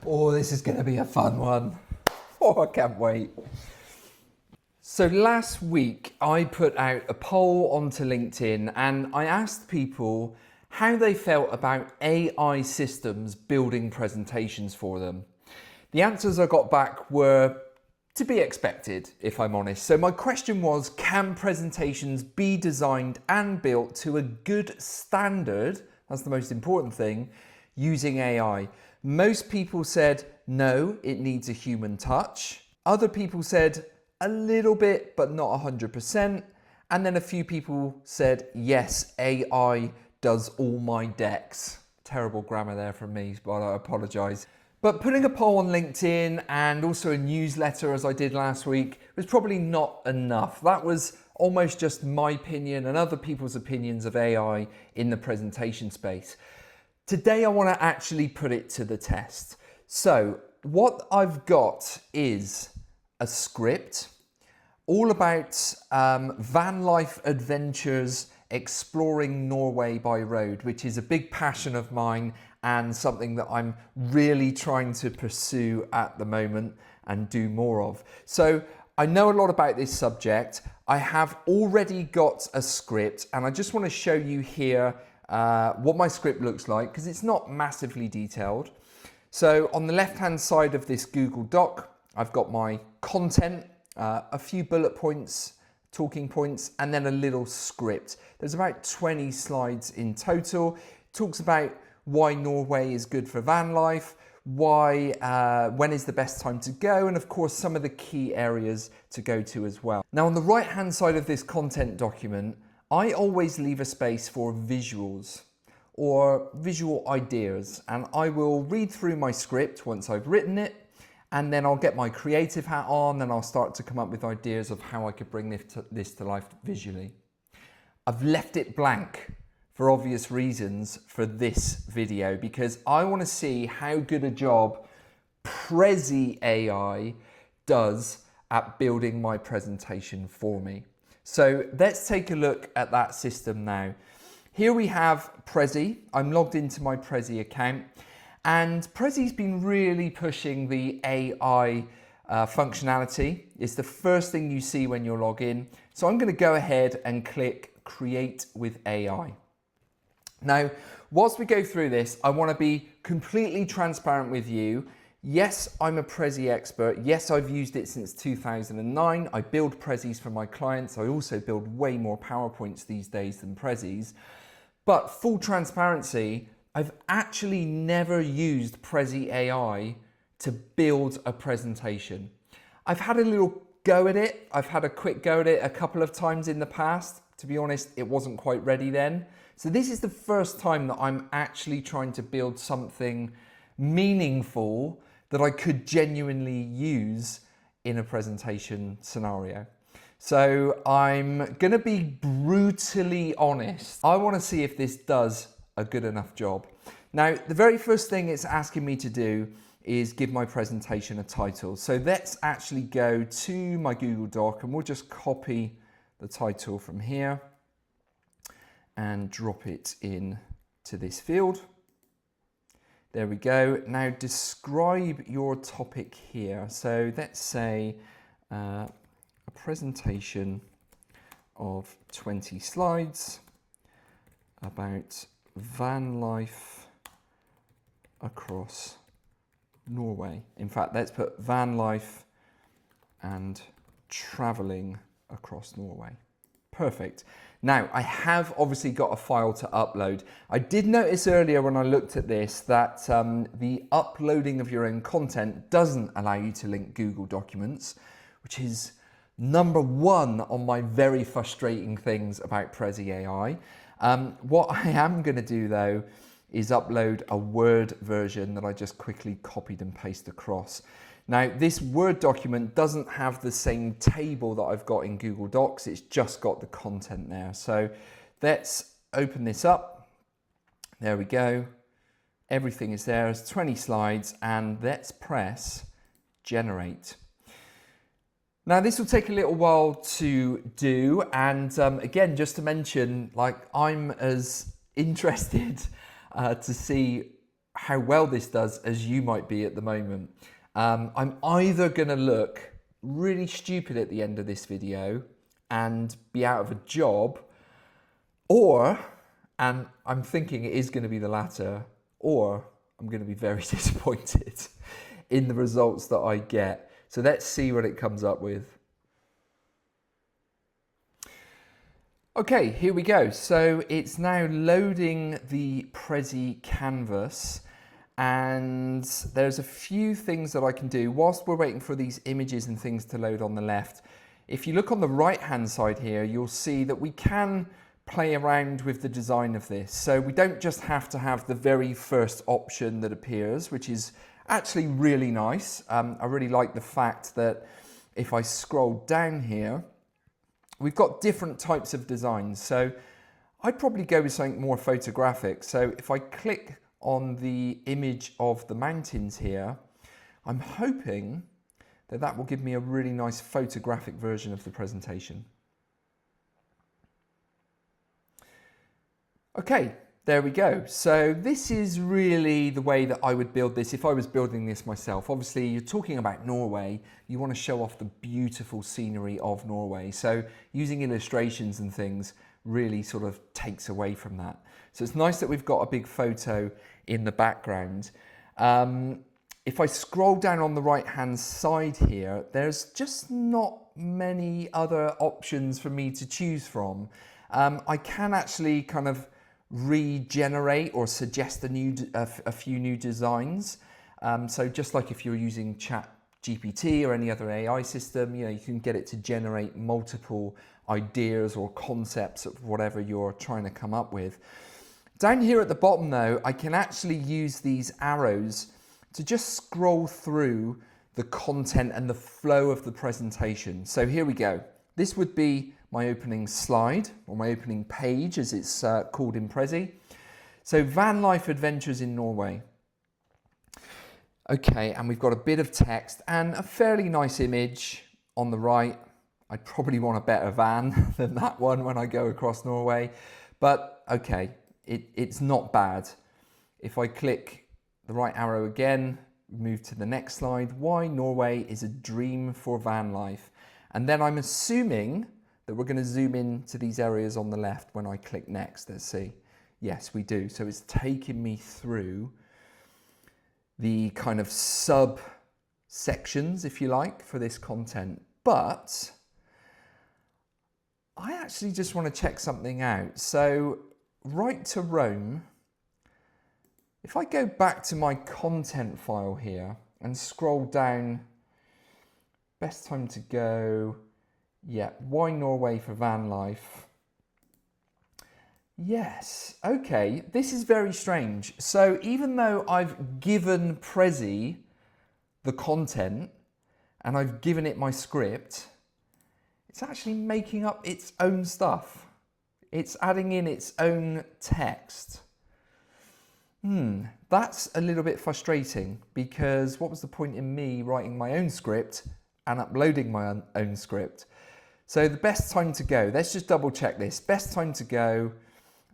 Oh, this is going to be a fun one. Oh, I can't wait. So last week I put out a poll onto LinkedIn and I asked people how they felt about AI systems building presentations for them. The answers I got back were to be expected, if I'm honest. So my question was, can presentations be designed and built to a good standard? That's the most important thing, using AI. Most people said, no, it needs a human touch. Other people said, a little bit, but not 100%. And then a few people said, yes, AI does all my decks. Terrible grammar there from me, but I apologize. But putting a poll on LinkedIn and also a newsletter as I did last week was probably not enough. That was almost just my opinion and other people's opinions of AI in the presentation space. Today I want to actually put it to the test. So what I've got is a script all about van life adventures exploring Norway by road, which is a big passion of mine and something that I'm really trying to pursue at the moment and do more of. So I know a lot about this subject. I have already got a script and I just want to show you here what my script looks like because it's not massively detailed. So on the left hand side of this Google Doc, I've got my content, a few bullet points, talking points, and then a little script. There's about 20 slides in total. It talks about why Norway is good for van life, why, when is the best time to go, and of course some of the key areas to go to as well. Now on the right hand side of this content document, I always leave a space for visuals or visual ideas, and I will read through my script once I've written it, and then I'll get my creative hat on and I'll start to come up with ideas of how I could bring this to life visually. I've left it blank for obvious reasons for this video because I want to see how good a job Prezi AI does at building my presentation for me. So let's take a look at that system now. Here we have Prezi. I'm logged into my Prezi account. And Prezi's been really pushing the AI functionality. It's the first thing you see when you log in. So I'm going to go ahead and click Create with AI. Now, whilst we go through this, I want to be completely transparent with you. Yes, I'm a Prezi expert. Yes, I've used it since 2009. I build Prezis for my clients. I also build way more PowerPoints these days than Prezis. But full transparency, I've actually never used Prezi AI to build a presentation. I've had a little go at it. I've had a quick go at it a couple of times in the past. To be honest, it wasn't quite ready then. So this is the first time that I'm actually trying to build something meaningful that I could genuinely use in a presentation scenario. So I'm gonna be brutally honest. I wanna see if this does a good enough job. Now, the very first thing it's asking me to do is give my presentation a title. So let's actually go to my Google Doc and we'll just copy the title from here and drop it in to this field. There we go. Now describe your topic here. So let's say a presentation of 20 slides about van life across Norway. In fact, let's put van life and traveling across Norway. Perfect. Now, I have obviously got a file to upload. I did notice earlier when I looked at this that the uploading of your own content doesn't allow you to link Google Documents, which is number one on my very frustrating things about Prezi AI. What I am going to do though is upload a Word version that I just quickly copied and pasted across. Now this Word document doesn't have the same table that I've got in Google Docs, it's just got the content there. So let's open this up. There we go. Everything is there, it's 20 slides, and let's press generate. Now this will take a little while to do, and again, just to mention, like, I'm as interested to see how well this does as you might be at the moment. I'm either going to look really stupid at the end of this video and be out of a job, or, and I'm thinking it is going to be the latter, or I'm going to be very disappointed in the results that I get. So let's see what it comes up with. Okay, here we go. So it's now loading the Prezi canvas, and there's a few things that I can do whilst we're waiting for these images and things to load on the left. If you look on the right hand side here, you'll see that we can play around with the design of this. So we don't just have to have the very first option that appears, which is actually really nice. I really like the fact that if I scroll down here, we've got different types of designs. So I'd probably go with something more photographic. So if I click on the image of the mountains here, I'm hoping that that will give me a really nice photographic version of the presentation. Okay, there we go. So this is really the way that I would build this if I was building this myself. Obviously, you're talking about Norway. You want to show off the beautiful scenery of Norway. So using illustrations and things really sort of takes away from that. So it's nice that we've got a big photo in the background. If I scroll down on the right-hand side here, there's just not many other options for me to choose from. I can actually kind of regenerate or suggest a few new designs. So just like if you're using ChatGPT or any other AI system, you can get it to generate multiple ideas or concepts of whatever you're trying to come up with. Down here at the bottom though, I can actually use these arrows to just scroll through the content and the flow of the presentation. So here we go. This would be my opening slide, or my opening page as it's called in Prezi. So van life adventures in Norway. Okay, and we've got a bit of text and a fairly nice image on the right. I'd probably want a better van than that one when I go across Norway, but okay, it's not bad. If I click the right arrow again, move to the next slide, why Norway is a dream for van life. And then I'm assuming that we're going to zoom in to these areas on the left when I click next. Let's see. Yes, we do. So it's taking me through the kind of sub sections, if you like, for this content. But I actually just want to check something out. So right to Rome, if I go back to my content file here and scroll down, best time to go, yeah, why Norway for van life? Yes, okay, this is very strange. So even though I've given Prezi the content and I've given it my script, it's actually making up its own stuff. It's adding in its own text. That's a little bit frustrating, because what was the point in me writing my own script and uploading my own script? So the best time to go, let's just double check this. Best time to go,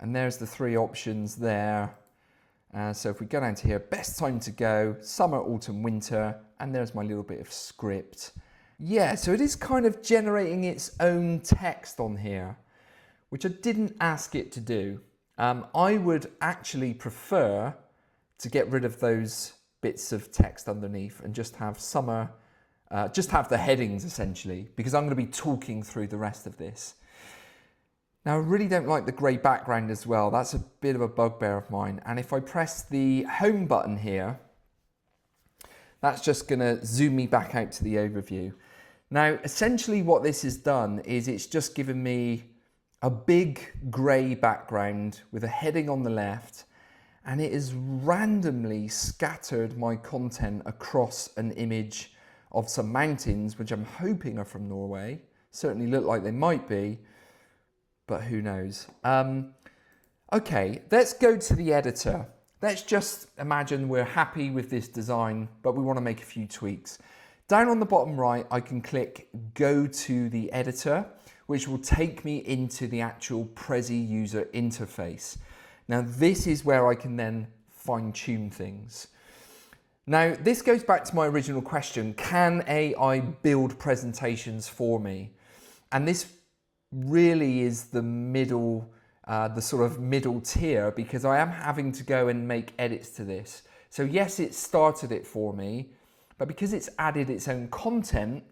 and there's the three options there. So if we go down to here, best time to go, summer, autumn, winter, and there's my little bit of script. Yeah, so it is kind of generating its own text on here, which I didn't ask it to do. I would actually prefer to get rid of those bits of text underneath and just have summer, just have the headings essentially, because I'm going to be talking through the rest of this. Now I really don't like the grey background as well. That's a bit of a bugbear of mine. And if I press the home button here, that's just going to zoom me back out to the overview. Now essentially what this has done is it's just given me a big grey background with a heading on the left, and it has randomly scattered my content across an image of some mountains, which I'm hoping are from Norway. Certainly look like they might be, but who knows. Okay, let's go to the editor. Let's just imagine we're happy with this design, but we want to make a few tweaks. Down on the bottom right, I can click Go to the Editor, which will take me into the actual Prezi user interface. Now this is where I can then fine tune things. Now, this goes back to my original question, can AI build presentations for me? And this really is the middle, the sort of middle tier, because I am having to go and make edits to this. So yes, it started it for me, but because it's added its own content,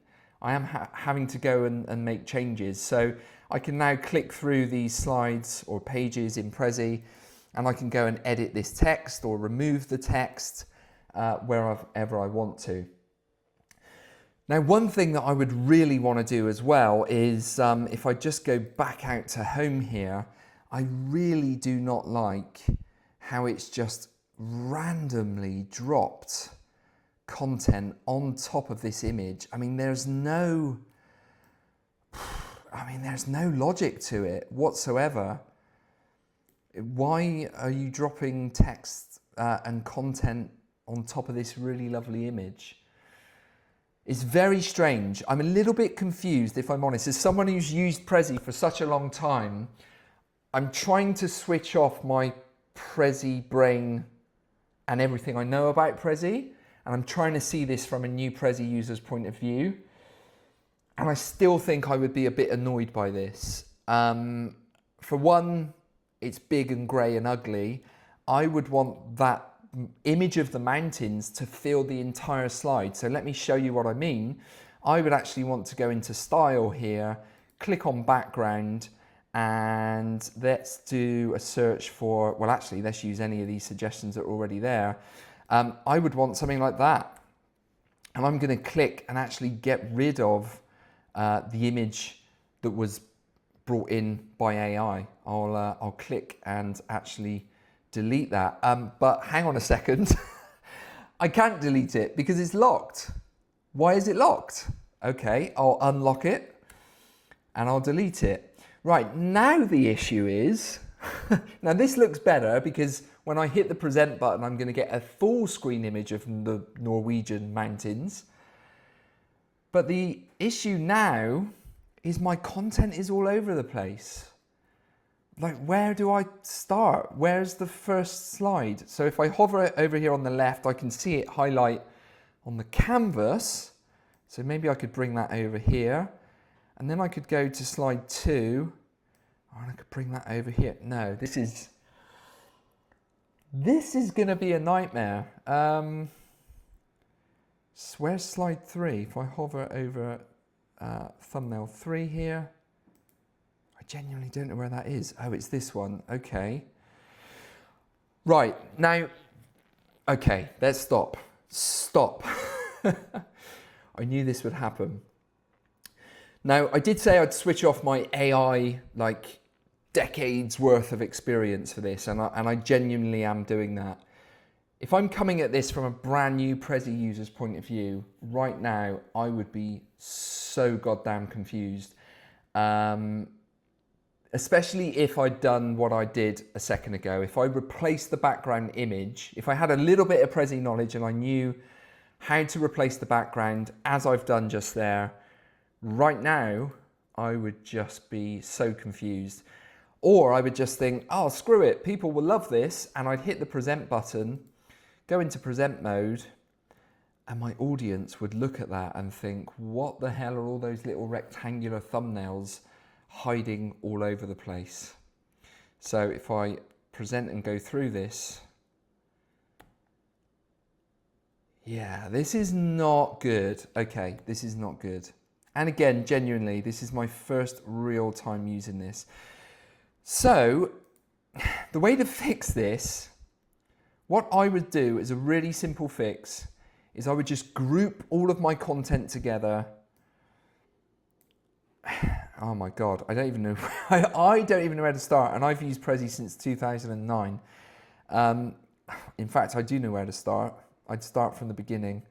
I am having to go and make changes. So I can now click through these slides or pages in Prezi, and I can go and edit this text or remove the text wherever I want to. Now, one thing that I would really want to do as well is if I just go back out to home here, I really do not like how it's just randomly dropped content on top of this image. I mean, there's no logic to it whatsoever. Why are you dropping text and content on top of this really lovely image? It's very strange. I'm a little bit confused, if I'm honest. As someone who's used Prezi for such a long time, I'm trying to switch off my Prezi brain and everything I know about Prezi, and I'm trying to see this from a new Prezi user's point of view. And I still think I would be a bit annoyed by this. For one, it's big and grey and ugly. I would want that image of the mountains to fill the entire slide. So let me show you what I mean. I would actually want to go into style here, click on background, and let's do a search for, well, actually, let's use any of these suggestions that are already there. I would want something like that. And I'm going to click and actually get rid of the image that was brought in by AI. I'll click and actually delete that. But hang on a second. I can't delete it because it's locked. Why is it locked? Okay, I'll unlock it and I'll delete it. Right, now the issue is, now this looks better because when I hit the present button, I'm going to get a full screen image of the Norwegian mountains. But the issue now is my content is all over the place. Like, where do I start? Where's the first slide? So if I hover over here on the left, I can see it highlight on the canvas. So maybe I could bring that over here. And then I could go to slide 2. And I could bring that over here. No, this is going to be a nightmare. Where's slide 3? If I hover over thumbnail 3 here, I genuinely don't know where that is. Oh, it's this one. Okay. Right, now, okay, let's stop. Stop. I knew this would happen. Now, I did say I'd switch off my AI, like, decades worth of experience for this, and I genuinely am doing that. If I'm coming at this from a brand new Prezi user's point of view, right now, I would be so goddamn confused. Especially if I'd done what I did a second ago. If I replaced the background image, if I had a little bit of Prezi knowledge and I knew how to replace the background as I've done just there, right now, I would just be so confused. Or I would just think, oh, screw it, people will love this, and I'd hit the present button, go into present mode, and my audience would look at that and think, what the hell are all those little rectangular thumbnails hiding all over the place? So if I present and go through this, yeah, this is not good. Okay, this is not good. And again, genuinely, this is my first real time using this. So the way to fix this, what I would do is a really simple fix, is I would just group all of my content together. Oh my God, I don't even know. I don't even know where to start. And I've used Prezi since 2009. In fact, I do know where to start. I'd start from the beginning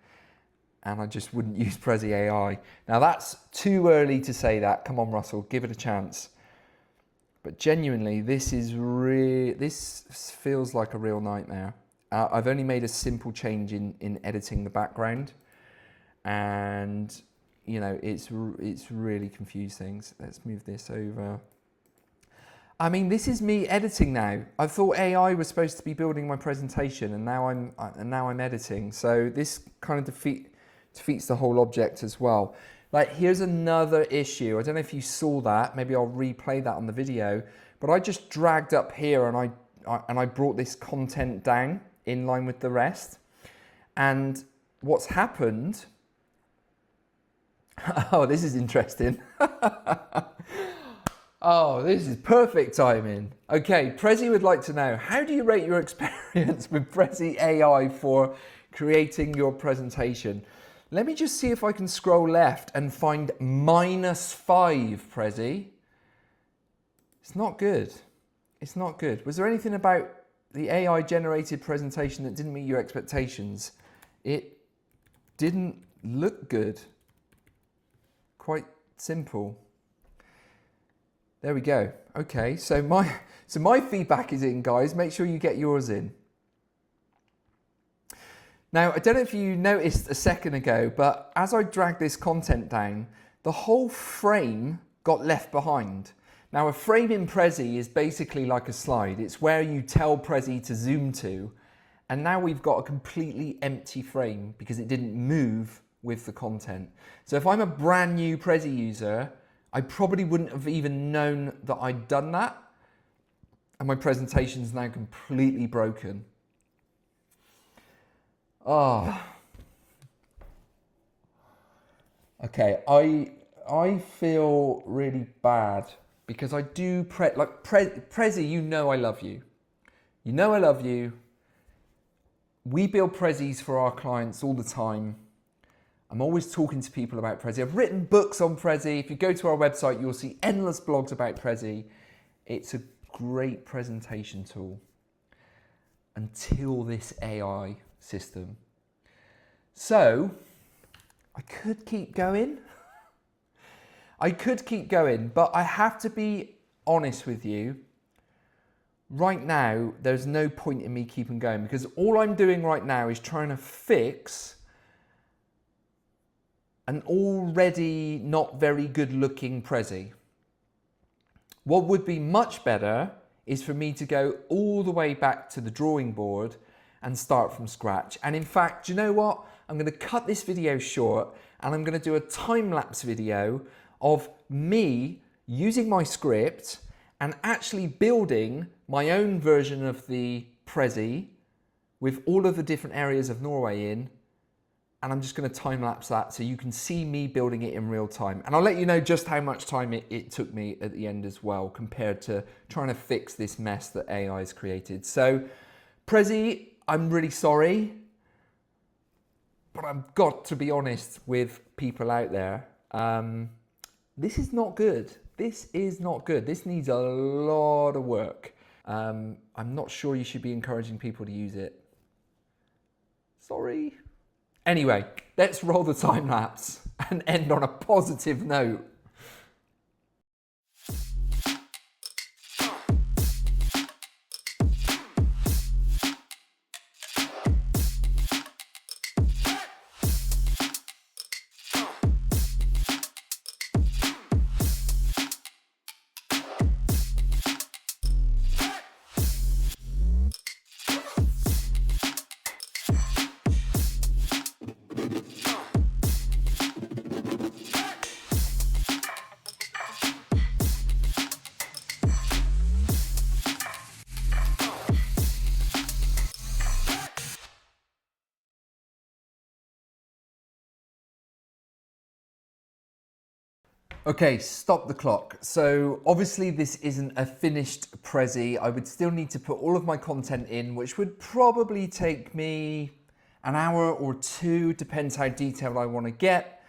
and I just wouldn't use Prezi AI. Now that's too early to say that. Come on, Russell, give it a chance. But genuinely, this feels like a real nightmare. I've only made a simple change in editing the background, and you know, it's really confused things. Let's move this over. I mean, this is me editing now. I thought AI was supposed to be building my presentation, and now I'm editing. So this kind of defeats the whole object as well. Like, here's another issue. I don't know if you saw that. Maybe I'll replay that on the video. But I just dragged up here and I brought this content down in line with the rest. And what's happened? Oh, this is interesting. Oh, this is perfect timing. Okay, Prezi would like to know, how do you rate your experience with Prezi AI for creating your presentation? Let me just see if I can scroll left and find -5, Prezi. It's not good. It's not good. Was there anything about the AI generated presentation that didn't meet your expectations? It didn't look good. Quite simple. There we go. Okay, so my feedback is in, guys. Make sure you get yours in. Now, I don't know if you noticed a second ago, but as I dragged this content down, the whole frame got left behind. Now, a frame in Prezi is basically like a slide. It's where you tell Prezi to zoom to, and now we've got a completely empty frame because it didn't move with the content. So if I'm a brand new Prezi user, I probably wouldn't have even known that I'd done that, and my presentation's now completely broken. Oh. Okay, I feel really bad because I do Prezi, you know I love you. You know I love you. We build Prezis for our clients all the time. I'm always talking to people about Prezi. I've written books on Prezi. If you go to our website, you'll see endless blogs about Prezi. It's a great presentation tool until this AI system. So I could keep going. But I have to be honest with you. Right now, there's no point in me keeping going because all I'm doing right now is trying to fix an already not very good looking Prezi. What would be much better is for me to go all the way back to the drawing board and start from scratch. And in fact, do you know what? I'm going to cut this video short and I'm going to do a time-lapse video of me using my script and actually building my own version of the Prezi with all of the different areas of Norway in. And I'm just going to time-lapse that so you can see me building it in real time. And I'll let you know just how much time it took me at the end as well compared to trying to fix this mess that AI has created. So, Prezi, I'm really sorry, but I've got to be honest with people out there. This is not good. This is not good. This needs a lot of work. I'm not sure you should be encouraging people to use it. Sorry. Anyway, let's roll the time lapse and end on a positive note. Okay, stop the clock. So obviously this isn't a finished Prezi. I would still need to put all of my content in, which would probably take me an hour or two, depends how detailed I want to get.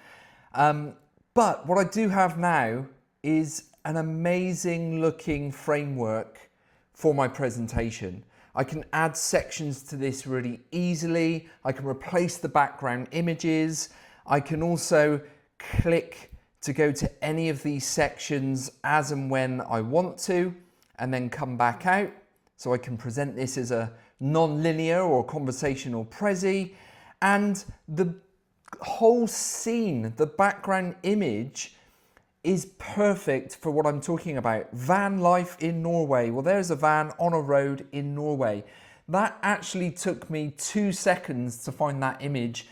But what I do have now is an amazing looking framework for my presentation. I can add sections to this really easily. I can replace the background images. I can also click to go to any of these sections as and when I want to, and then come back out. So I can present this as a non-linear or conversational Prezi. And the whole scene, the background image, is perfect for what I'm talking about. Van life in Norway. Well, there's a van on a road in Norway. That actually took me 2 seconds to find that image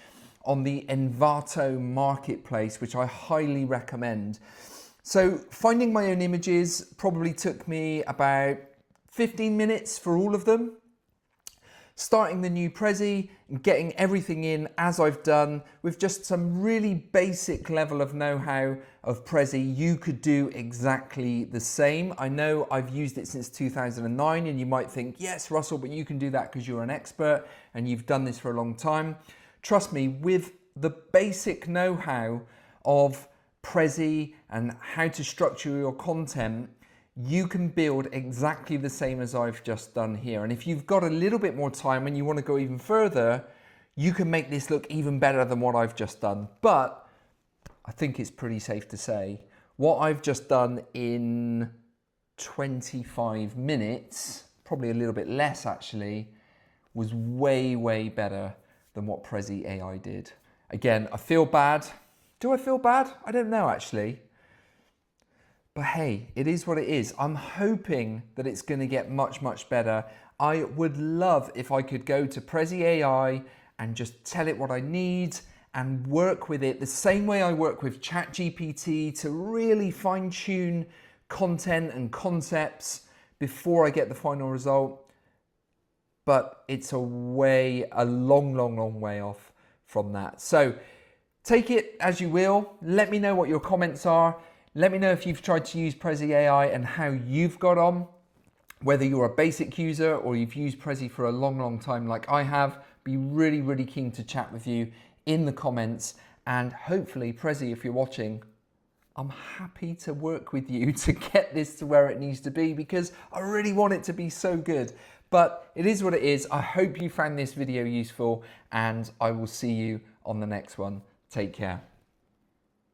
on the Envato marketplace, which I highly recommend. So finding my own images probably took me about 15 minutes for all of them. Starting the new Prezi and getting everything in as I've done with just some really basic level of know-how of Prezi, you could do exactly the same. I know I've used it since 2009 and you might think, yes, Russell, but you can do that because you're an expert and you've done this for a long time. Trust me, with the basic know-how of Prezi and how to structure your content, you can build exactly the same as I've just done here. And if you've got a little bit more time and you want to go even further, you can make this look even better than what I've just done. But I think it's pretty safe to say what I've just done in 25 minutes, probably a little bit less actually, was way, way better than what Prezi AI did. Again, I feel bad. Do I feel bad? I don't know actually. But hey, it is what it is. I'm hoping that it's going to get much, much better. I would love if I could go to Prezi AI and just tell it what I need and work with it the same way I work with ChatGPT to really fine tune content and concepts before I get the final result. But it's a long, long, long way off from that. So take it as you will. Let me know what your comments are. Let me know if you've tried to use Prezi AI and how you've got on, whether you're a basic user or you've used Prezi for a long, long time like I have. Be really, really keen to chat with you in the comments. And hopefully, Prezi, if you're watching, I'm happy to work with you to get this to where it needs to be because I really want it to be so good. But it is what it is. I hope you found this video useful and I will see you on the next one. Take care.